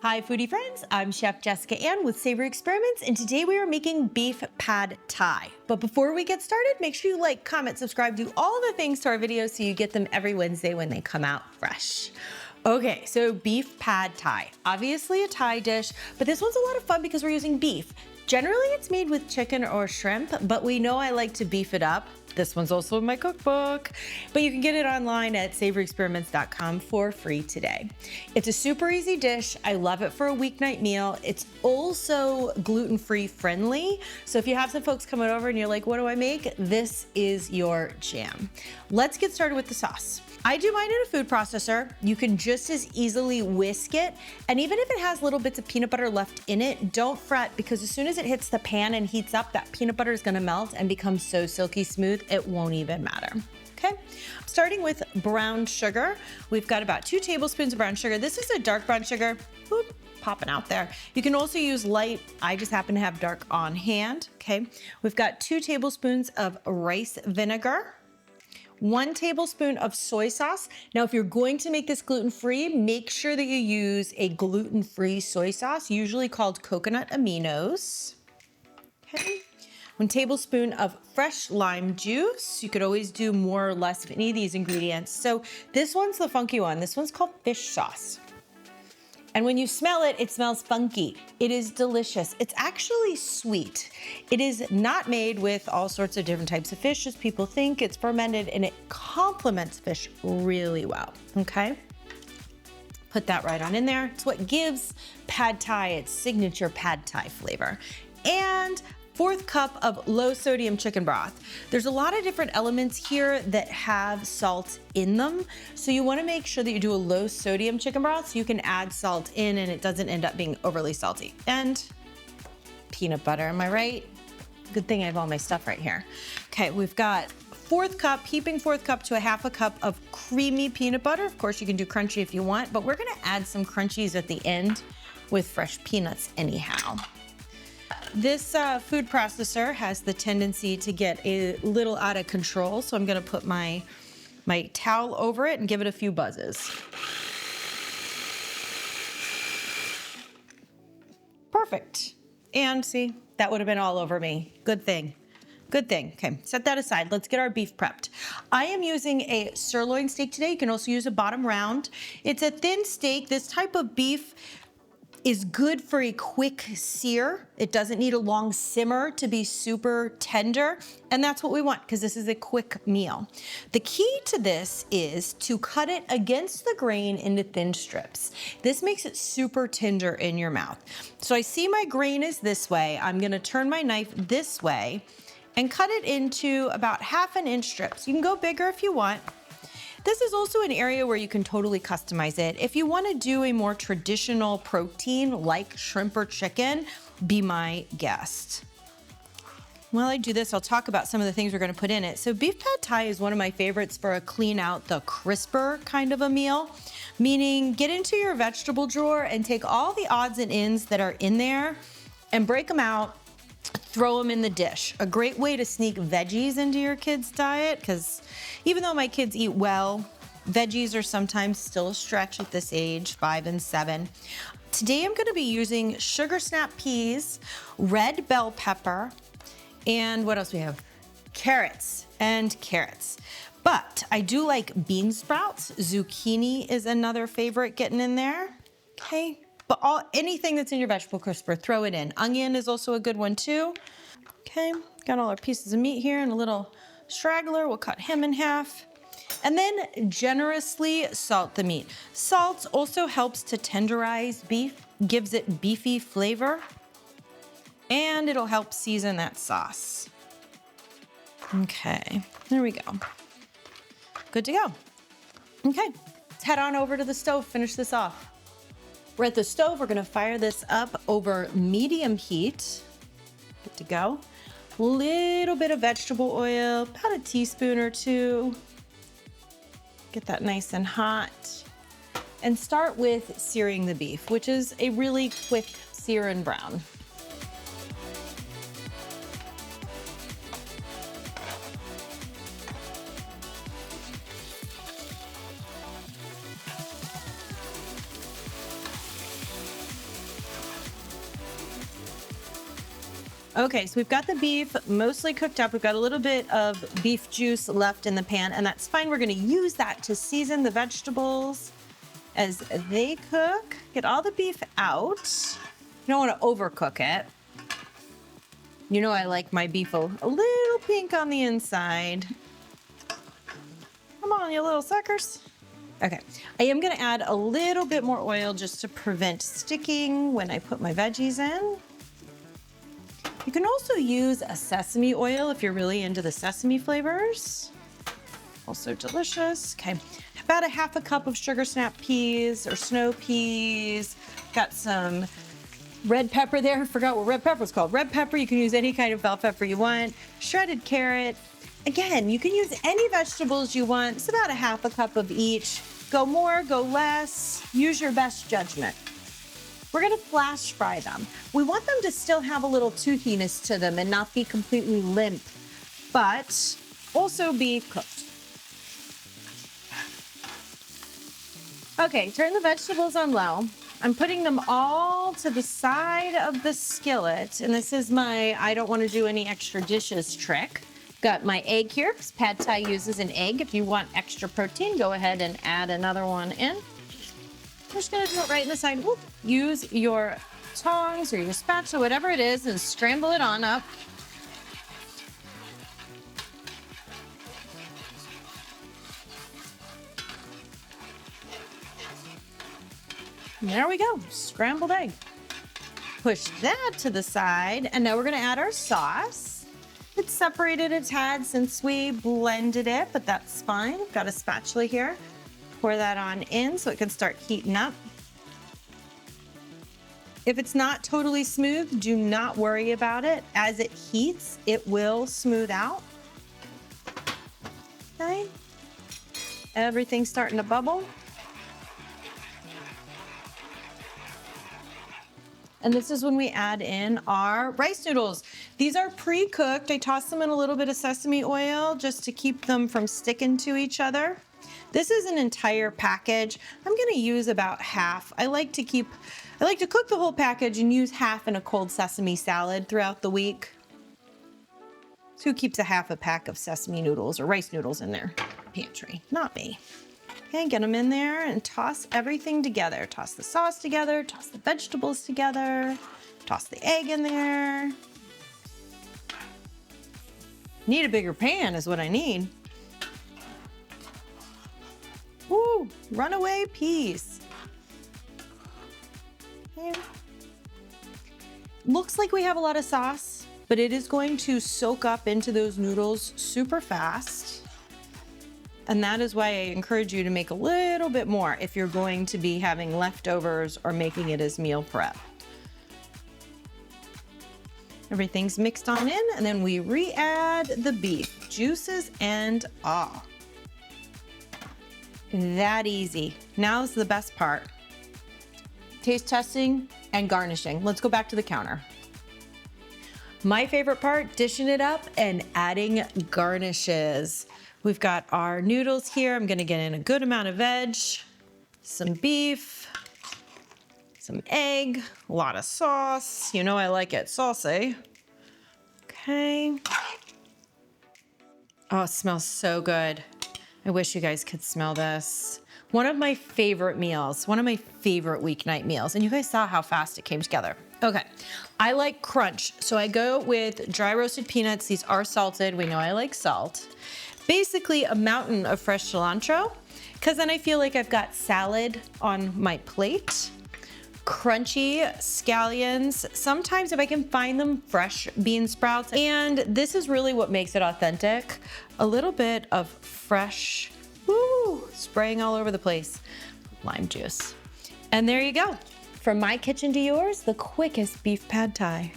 Hi foodie friends, I'm Chef Jessica Ann with Savory Experiments, and today we are making beef pad thai. But before we get started, make sure you like, comment, subscribe, do all the things to our videos so you get them every Wednesday when they come out fresh. Okay, so beef pad thai. Obviously a Thai dish, but this one's a lot of fun because we're using beef. Generally it's made with chicken or shrimp, but we know I like to beef it up. This one's also in my cookbook, but you can get it online at savoryexperiments.com for free today. It's a super easy dish. I love it for a weeknight meal. It's also gluten-free friendly. So if you have some folks coming over and you're like, what do I make? This is your jam. Let's get started with the sauce. I do mine in a food processor. You can just as easily whisk it. And even if it has little bits of peanut butter left in it, don't fret, because as soon as it hits the pan and heats up, that peanut butter is gonna melt and become so silky smooth, it won't even matter. Okay, starting with brown sugar. We've got about 2 tablespoons of brown sugar. This is a dark brown sugar, whoop, popping out there. You can also use light. I just happen to have dark on hand, okay? We've got 2 tablespoons of rice vinegar, 1 tablespoon of soy sauce. Now, if you're going to make this gluten-free, make sure that you use a gluten-free soy sauce, usually called coconut aminos. Okay. 1 tablespoon of fresh lime juice. You could always do more or less of any of these ingredients. So this one's the funky one. This one's called fish sauce. And when you smell it, it smells funky. It is delicious. It's actually sweet. It is not made with all sorts of different types of fish, as people think. It's fermented and it complements fish really well, okay? Put that right on in there. It's what gives pad thai its signature pad thai flavor. And 1/4 cup of low sodium chicken broth. There's a lot of different elements here that have salt in them. So you wanna make sure that you do a low sodium chicken broth so you can add salt in and it doesn't end up being overly salty. And peanut butter, am I right? Good thing I have all my stuff right here. Okay, we've got 1/4 cup, heaping 1/4 cup to a 1/2 cup of creamy peanut butter. Of course, you can do crunchy if you want, but we're gonna add some crunchies at the end with fresh peanuts anyhow. This food processor has the tendency to get a little out of control, so I'm gonna put my towel over it and give it a few buzzes. Perfect. And see, that would have been all over me. Good thing. Good thing. Okay, set that aside. Let's get our beef prepped. I am using a sirloin steak today. You can also use a bottom round. It's a thin steak. This type of beef is good for a quick sear. It doesn't need a long simmer to be super tender, and that's what we want because this is a quick meal. The key to this is to cut it against the grain into thin strips. This makes it super tender in your mouth. So I see my grain is this way. I'm gonna turn my knife this way and cut it into about 1/2 inch strips. You can go bigger if you want. This is also an area where you can totally customize it. If you want to do a more traditional protein like shrimp or chicken, be my guest. While I do this, I'll talk about some of the things we're going to put in it. So beef pad thai is one of my favorites for a clean out the crisper kind of a meal, meaning get into your vegetable drawer and take all the odds and ends that are in there and break them out. Throw them in the dish. A great way to sneak veggies into your kids' diet, because even though my kids eat well, veggies are sometimes still a stretch at this age, 5 and 7. Today I'm gonna be using sugar snap peas, red bell pepper, and what else we have? Carrots and carrots. But I do like bean sprouts. Zucchini is another favorite getting in there, okay? But anything that's in your vegetable crisper, throw it in. Onion is also a good one too. Okay, got all our pieces of meat here and a little straggler. We'll cut him in half. And then generously salt the meat. Salt also helps to tenderize beef, gives it beefy flavor, and it'll help season that sauce. Okay, there we go. Good to go. Okay, let's head on over to the stove, finish this off. We're at the stove. We're gonna fire this up over medium heat. Good to go. Little bit of vegetable oil, about a teaspoon or 2. Get that nice and hot. And start with searing the beef, which is a really quick sear and brown. Okay, so we've got the beef mostly cooked up. We've got a little bit of beef juice left in the pan, and that's fine. We're gonna use that to season the vegetables as they cook. Get all the beef out. You don't wanna overcook it. You know I like my beef a little pink on the inside. Come on, you little suckers. Okay, I am gonna add a little bit more oil just to prevent sticking when I put my veggies in. You can also use a sesame oil if you're really into the sesame flavors. Also delicious. Okay, about a half a cup of sugar snap peas or snow peas. Got some red pepper there. I forgot what red pepper is called. Red pepper, you can use any kind of bell pepper you want. Shredded carrot. Again, you can use any vegetables you want. It's about a half a cup of each. Go more, go less. Use your best judgment. We're gonna flash fry them. We want them to still have a little toothiness to them and not be completely limp, but also be cooked. Okay, turn the vegetables on low. I'm putting them all to the side of the skillet, and this is my I don't wanna do any extra dishes trick. Got my egg here, because pad thai uses an egg. If you want extra protein, go ahead and add another one in. I'm just gonna do it right in the side. Whoop. Use your tongs or your spatula, whatever it is, and scramble it on up. And there we go, scrambled egg. Push that to the side, and now we're gonna add our sauce. It's separated a tad since we blended it, but that's fine. Got a spatula here. Pour that on in so it can start heating up. If it's not totally smooth, do not worry about it. As it heats, it will smooth out. Okay. Everything's starting to bubble. And this is when we add in our rice noodles. These are pre-cooked. I toss them in a little bit of sesame oil just to keep them from sticking to each other. This is an entire package. I'm gonna use about half. I like to cook the whole package and use half in a cold sesame salad throughout the week. So who keeps a half a pack of sesame noodles or rice noodles in their pantry? Not me. Okay, get them in there and toss everything together. Toss the sauce together, toss the vegetables together, toss the egg in there. Need a bigger pan is what I need. Woo, runaway peas. Okay. Looks like we have a lot of sauce, but it is going to soak up into those noodles super fast. And that is why I encourage you to make a little bit more if you're going to be having leftovers or making it as meal prep. Everything's mixed on in, and then we re-add the beef, juices and all. That easy. Now's the best part. Taste testing and garnishing. Let's go back to the counter. My favorite part, dishing it up and adding garnishes. We've got our noodles here. I'm gonna get in a good amount of veg, some beef, some egg, a lot of sauce. You know I like it saucy. Okay. Oh, it smells so good. I wish you guys could smell this. One of my favorite meals, one of my favorite weeknight meals, and you guys saw how fast it came together. Okay, I like crunch, so I go with dry roasted peanuts. These are salted, we know I like salt. Basically a mountain of fresh cilantro, because then I feel like I've got salad on my plate. Crunchy scallions, sometimes if I can find them, fresh bean sprouts. And this is really what makes it authentic. A little bit of fresh, woo, spraying all over the place, lime juice. And there you go. From my kitchen to yours, the quickest beef pad thai.